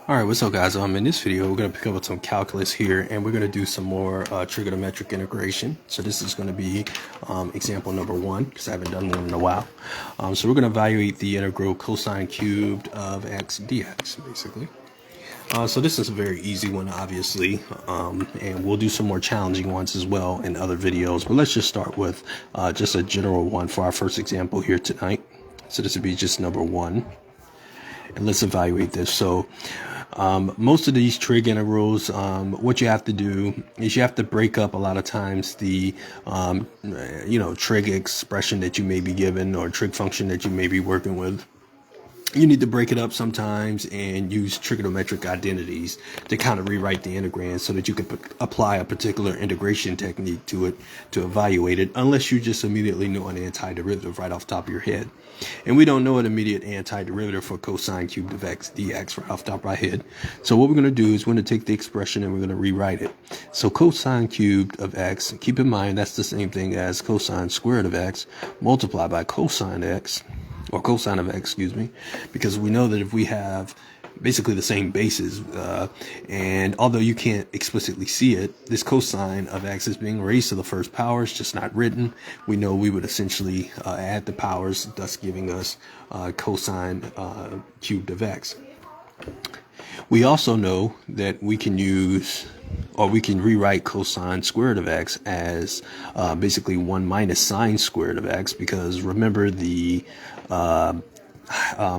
Alright, what's up guys? In this video we're going to pick up with some calculus here, and we're going to do some more trigonometric integration. So this is going to be example number 1, because I haven't done one in a while. So we're going to evaluate the integral cosine cubed of x dx, basically. So this is a very easy one, obviously, and we'll do some more challenging ones as well in other videos. But let's just start with just a general one for our first example here tonight. So this would be just number 1. And let's evaluate this. So most of these trig integrals, what you have to do is you have to break up a lot of times the, trig expression that you may be given, or trig function that you may be working with. You need to break it up sometimes and use trigonometric identities to kind of rewrite the integrand so that you can apply a particular integration technique to it to evaluate it, unless you just immediately know an antiderivative right off the top of your head. And we don't know an immediate antiderivative for cosine cubed of x dx right off the top of our head. So what we're going to do is we're going to take the expression and we're going to rewrite it. So cosine cubed of x, keep in mind that's the same thing as cosine squared of x multiplied by cosine x, or cosine of x, excuse me, because we know that if we have basically the same bases, and although you can't explicitly see it, this cosine of x is being raised to the first power. It's just not written. We know we would essentially add the powers, thus giving us cosine cubed of x. We also know that we can use, or we can rewrite cosine squared of x as basically 1 minus sine squared of x, because remember the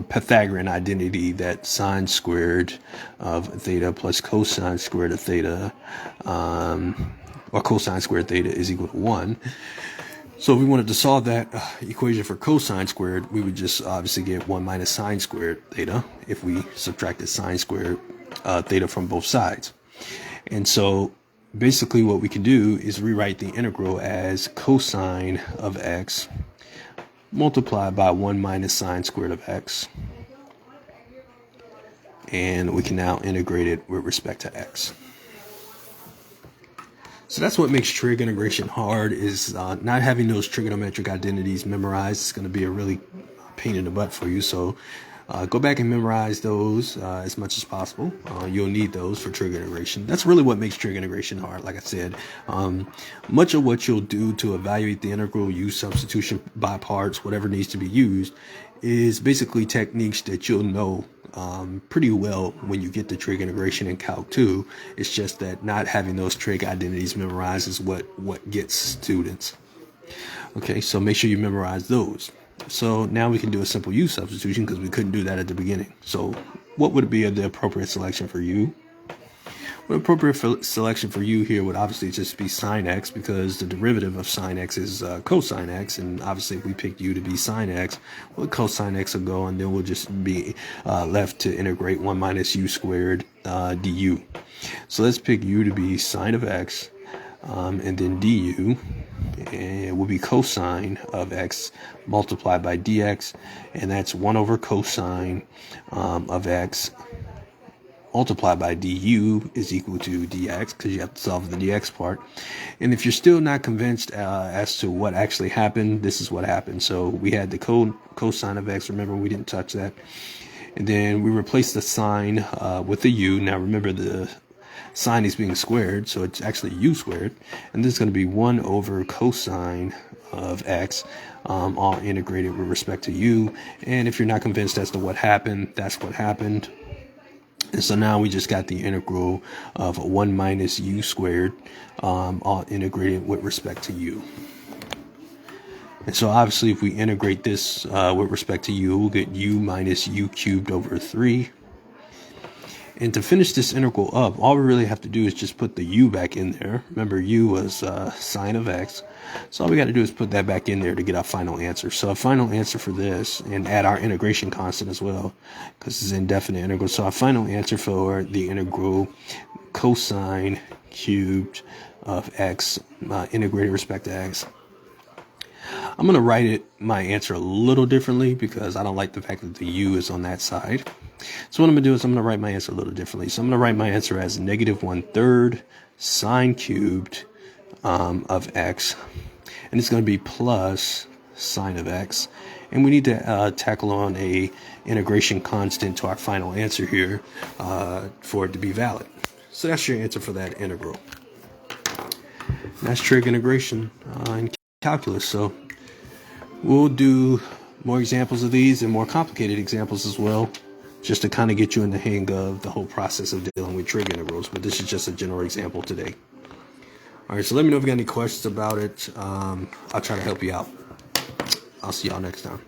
Pythagorean identity that sine squared of theta plus cosine squared of theta, or cosine squared theta, is equal to 1. So if we wanted to solve that equation for cosine squared, we would just obviously get 1 minus sine squared theta if we subtracted sine squared theta from both sides. And so basically what we can do is rewrite the integral as cosine of x multiplied by 1 minus sine squared of x. And we can now integrate it with respect to x. So that's what makes trig integration hard, is not having those trigonometric identities memorized. It's going to be a really pain in the butt for you. So go back and memorize those as much as possible. You'll need those for trig integration. That's really what makes trig integration hard. Like I said, much of what you'll do to evaluate the integral, use substitution by parts, whatever needs to be used, is basically techniques that you'll know pretty well when you get to trig integration in Calc 2. It's just that not having those trig identities memorized is what gets students. Okay, so make sure you memorize those. So now we can do a simple u substitution, because we couldn't do that at the beginning. So what would be the appropriate selection for u? Well, the appropriate selection for u here would obviously just be sine x, because the derivative of sine x is cosine x, and obviously if we picked u to be sine x, well, cosine x will go, and then we'll just be left to integrate 1 minus u squared du. So let's pick u to be sine of x, and then du, and it will be cosine of x multiplied by dx, and that's 1 over cosine of x multiplied by du is equal to dx, because you have to solve the dx part. And if you're still not convinced as to what actually happened, this is what happened. So we had the cosine of x. Remember, we didn't touch that. And then we replaced the sine with the u. Now remember, the sine is being squared, so it's actually u squared. And this is going to be 1 over cosine of x, all integrated with respect to u. And if you're not convinced as to what happened, that's what happened. And so now we just got the integral of 1 minus u squared, all integrated with respect to u. And so obviously if we integrate this with respect to u, we'll get u minus u cubed over 3. And to finish this integral up, all we really have to do is just put the u back in there. Remember, u was sine of x. So all we got to do is put that back in there to get our final answer. So our final answer for this, and add our integration constant as well, because it's indefinite integral. So our final answer for the integral cosine cubed of x integrated with respect to x, I'm going to write my answer a little differently, because I don't like the fact that the u is on that side. So what I'm going to do is I'm going to write my answer a little differently. So I'm going to write my answer as negative 1/3 sine cubed of x, and it's going to be plus sine of x. And we need to tackle on a integration constant to our final answer here for it to be valid. So that's your answer for that integral. And that's trig integration in calculus. So we'll do more examples of these and more complicated examples as well, just to kind of get you in the hang of the whole process of dealing with trig integrals. But this is just a general example today. All right, so let me know if you got any questions about it. I'll try to help you out. I'll see y'all next time.